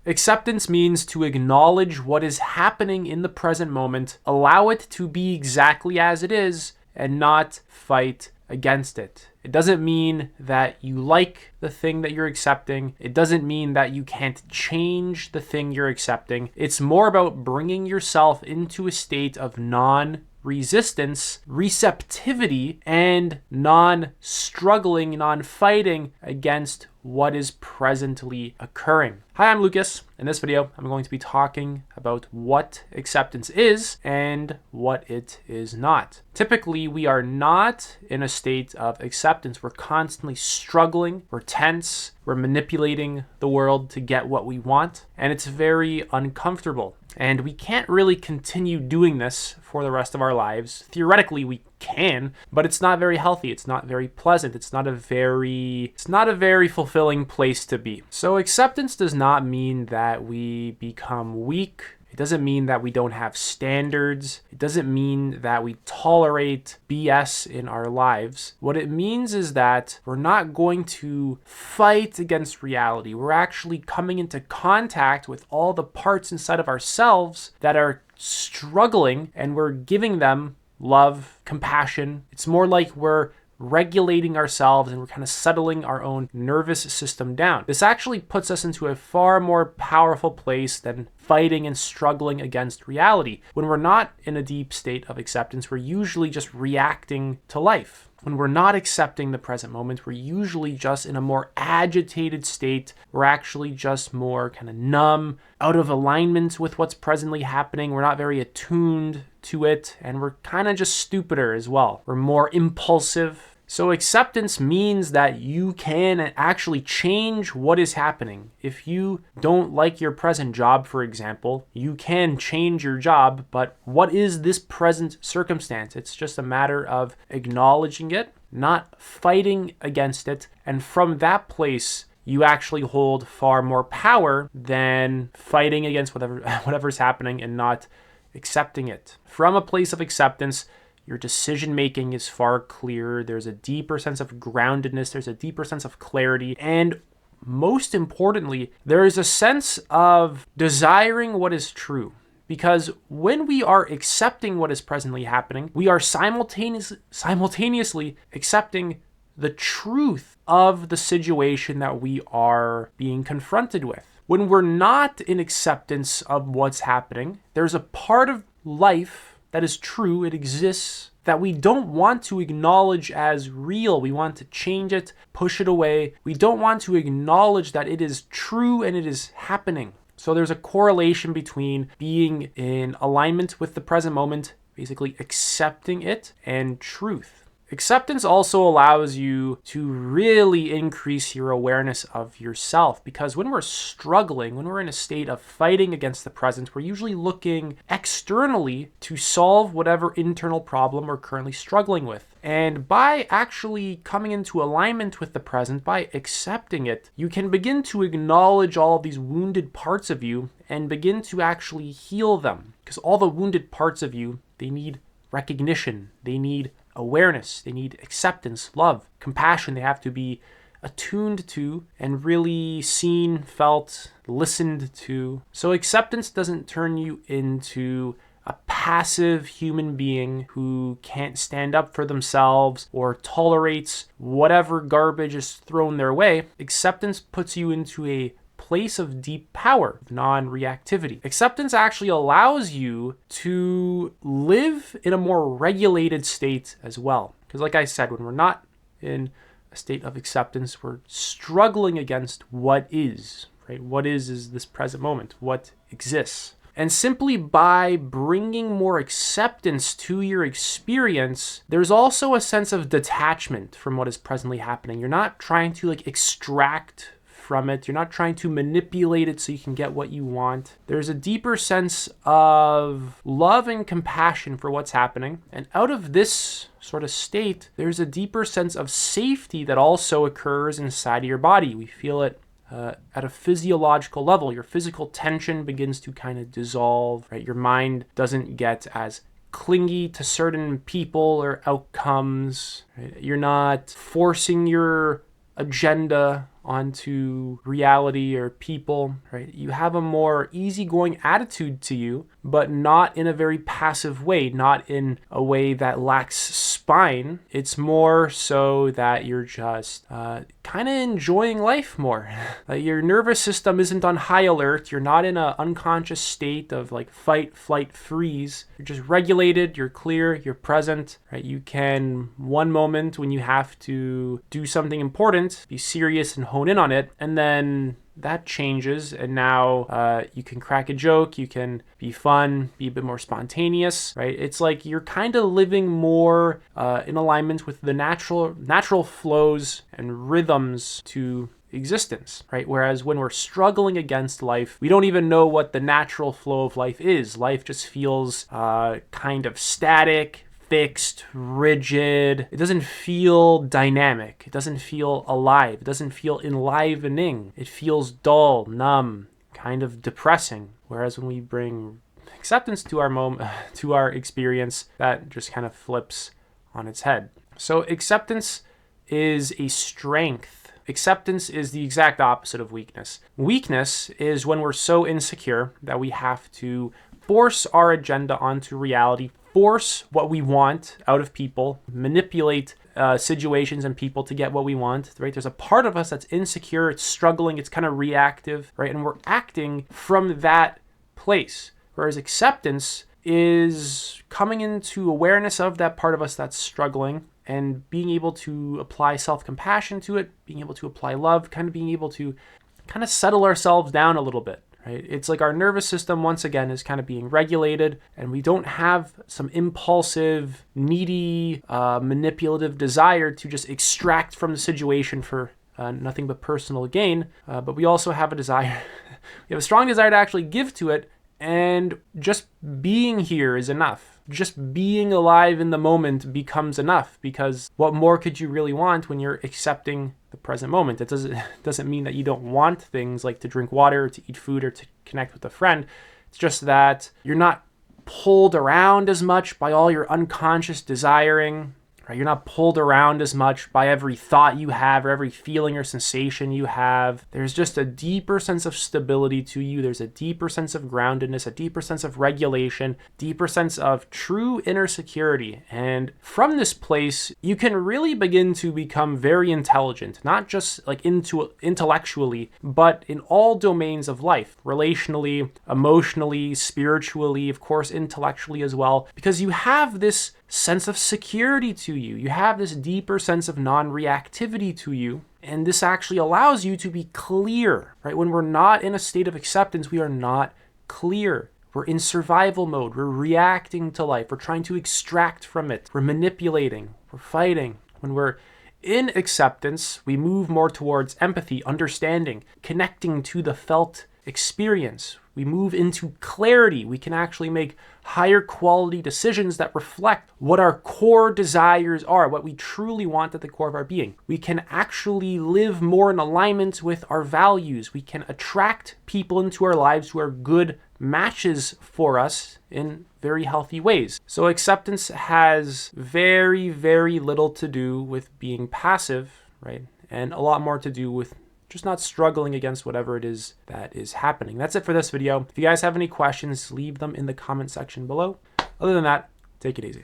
Acceptance means to acknowledge what is happening in the present moment, allow it to be exactly as it is, and not fight against it. It doesn't mean that you like the thing that you're accepting. It doesn't mean that you can't change the thing you're accepting. It's more about bringing yourself into a state of non-resistance, receptivity, and non-struggling, non-fighting against what is presently occurring. Hi, I'm Lucas. In this video, I'm going to be talking about what acceptance is and what it is not. Typically, we are not in a state of acceptance. We're constantly struggling, we're tense, we're manipulating the world to get what we want, and it's very uncomfortable. And we can't really continue doing this for the rest of our lives. Theoretically, we can, but it's not very healthy. It's not very pleasant. It's not a very fulfilling place to be. So acceptance does not mean that we become weak. It doesn't mean that we don't have standards. It doesn't mean that we tolerate BS in our lives. What it means is that we're not going to fight against reality. We're actually coming into contact with all the parts inside of ourselves that are struggling, and we're giving them love, compassion. It's more like we're regulating ourselves and we're kind of settling our own nervous system down. This actually puts us into a far more powerful place than fighting and struggling against reality. When we're not in a deep state of acceptance, we're usually just reacting to life. When we're not accepting the present moment, we're usually just in a more agitated state. We're actually just more kind of numb, out of alignment with what's presently happening. We're not very attuned to it, and we're kind of just stupider as well. We're more impulsive. So acceptance means that you can actually change what is happening. If you don't like your present job, for example, you can change your job, but what is this present circumstance? It's just a matter of acknowledging it, not fighting against it, and from that place, you actually hold far more power than fighting against whatever's happening and not accepting it. From a place of acceptance, your decision making is far clearer. There's a deeper sense of groundedness. There's a deeper sense of clarity. And most importantly, there is a sense of desiring what is true. Because when we are accepting what is presently happening, we are simultaneously accepting the truth of the situation that we are being confronted with. When we're not in acceptance of what's happening, there's a part of life that is true, it exists, that we don't want to acknowledge as real. We want to change it, push it away. We don't want to acknowledge that it is true and it is happening. So there's a correlation between being in alignment with the present moment, basically accepting it, and truth. Acceptance also allows you to really increase your awareness of yourself, because when we're struggling, when we're in a state of fighting against the present, we're usually looking externally to solve whatever internal problem we're currently struggling with. And by actually coming into alignment with the present, by accepting it, you can begin to acknowledge all of these wounded parts of you and begin to actually heal them. Because all the wounded parts of you, they need recognition, they need awareness, they need acceptance, love, compassion. They have to be attuned to and really seen, felt, listened to. So acceptance doesn't turn you into a passive human being who can't stand up for themselves or tolerates whatever garbage is thrown their way. Acceptance puts you into a place of deep power, non-reactivity. Acceptance actually allows you to live in a more regulated state as well. Because like I said, when we're not in a state of acceptance, we're struggling against what is, right? What is this present moment, what exists. And simply by bringing more acceptance to your experience, there's also a sense of detachment from what is presently happening. You're not trying to extract from it. You're not trying to manipulate it so you can get what you want. There's a deeper sense of love and compassion for what's happening. And out of this sort of state, there's a deeper sense of safety that also occurs inside of your body. We feel it at a physiological level. Your physical tension begins to kind of dissolve, right? Your mind doesn't get as clingy to certain people or outcomes, right? You're not forcing your agenda onto reality or people, right? You have a more easygoing attitude to you, but not in a very passive way, not in a way that lacks spine. It's more so that you're just kind of enjoying life more. Your nervous system isn't on high alert. You're not in an unconscious state of like fight, flight, freeze. You're just regulated, you're clear, you're present, right? You can, one moment when you have to do something important, be serious and hone in on it, and then that changes, and now you can crack a joke, you can be fun, be a bit more spontaneous, right? It's like you're kind of living more in alignment with the natural flows and rhythms to existence, right? Whereas when we're struggling against life, we don't even know what the natural flow of life is. Life just feels kind of static, fixed, rigid. It doesn't feel dynamic. It doesn't feel alive. It doesn't feel enlivening. It feels dull, numb, kind of depressing. Whereas when we bring acceptance to our experience, that just kind of flips on its head. So acceptance is a strength. Acceptance is the exact opposite of weakness. Weakness is when we're so insecure that we have to force our agenda onto reality, force what we want out of people, manipulate situations and people to get what we want, right? There's a part of us that's insecure, it's struggling, it's kind of reactive, right? And we're acting from that place. Whereas acceptance is coming into awareness of that part of us that's struggling and being able to apply self-compassion to it, being able to apply love, kind of being able to kind of settle ourselves down a little bit. Right? It's like our nervous system, once again, is kind of being regulated, and we don't have some impulsive, needy, manipulative desire to just extract from the situation for nothing but personal gain. But we also have a desire, we have a strong desire to actually give to it, and just being here is enough. Just being alive in the moment becomes enough, because what more could you really want when you're accepting the present moment? It doesn't mean that you don't want things like to drink water, or to eat food, or to connect with a friend. It's just that you're not pulled around as much by all your unconscious desiring. Right? You're not pulled around as much by every thought you have or every feeling or sensation you have. There's just a deeper sense of stability to you. There's a deeper sense of groundedness, a deeper sense of regulation, deeper sense of true inner security. And from this place, you can really begin to become very intelligent, not just like intellectually, but in all domains of life, relationally, emotionally, spiritually, of course, intellectually as well, because you have this sense of security to you. You have this deeper sense of non-reactivity to you. And this actually allows you to be clear, right? When we're not in a state of acceptance, we are not clear. We're in survival mode. We're reacting to life. We're trying to extract from it. We're manipulating. We're fighting. When we're in acceptance, we move more towards empathy, understanding, connecting to the felt experience. We move into clarity. We can actually make higher quality decisions that reflect what our core desires are, what we truly want at the core of our being. We can actually live more in alignment with our values. We can attract people into our lives who are good matches for us in very healthy ways. So acceptance has very, very little to do with being passive, right? And a lot more to do with just not struggling against whatever it is that is happening. That's it for this video. If you guys have any questions, leave them in the comment section below. Other than that, take it easy.